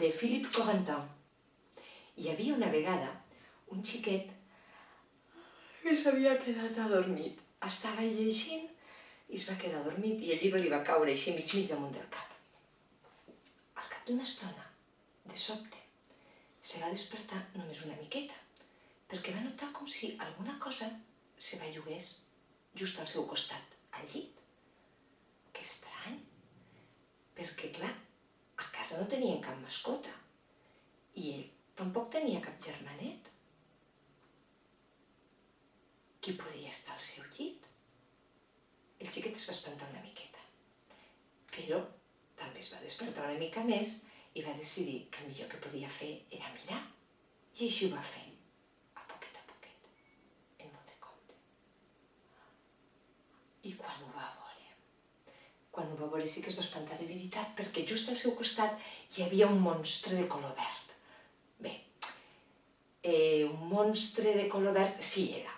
de Philippe Corentin. Hi havia una vegada un xiquet que s'havia quedat adormit. Estava llegint i es va quedar adormit i el llibre li va caure així mig damunt del cap. Al cap d'una estona, de sobte, se va despertar només una miqueta, perquè va notar com si alguna cosa se bellugués just al seu costat, al llit. Que estrany, perquè clar, a casa no tenien cap mascota i ell tampoc tenia cap germanet. Qui podia estar al seu llit? El xiquet es va espantar una miqueta, però també es va despertar una mica més i va decidir que el millor que podia fer era mirar. I així ho va fer, a poquet, en molt de compte. I quan ho va veure sí que es va espantar de veritat, perquè just al seu costat hi havia un monstre de color verd. Bé, un monstre de color verd sí era,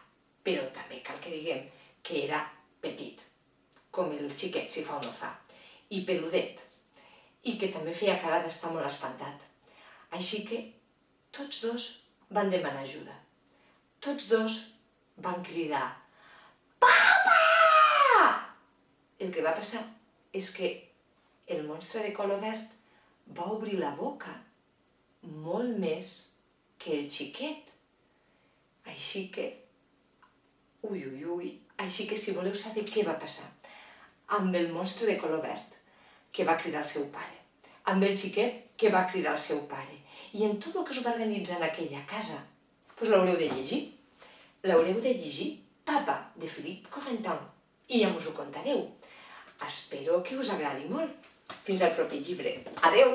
però també cal que diguem que era petit, com el xiquet, si fa o no fa, i peludet, i que també feia cara d'estar molt espantat. Així que tots dos van demanar ajuda. Tots dos van cridar «Papa!». El que va passar és que el monstre de color verd va obrir la boca molt més que el xiquet. Així que, així que si voleu saber què va passar amb el monstre de color verd, que va cridar el seu pare, amb el xiquet, que va cridar el seu pare, i en tot el que es va organitzar en aquella casa, doncs l'haureu de llegir. L'haureu de llegir, Papa, de Philippe Corentin, i ja us ho contareu. Espero que us agradi molt. Fins al proper llibre. Adeu!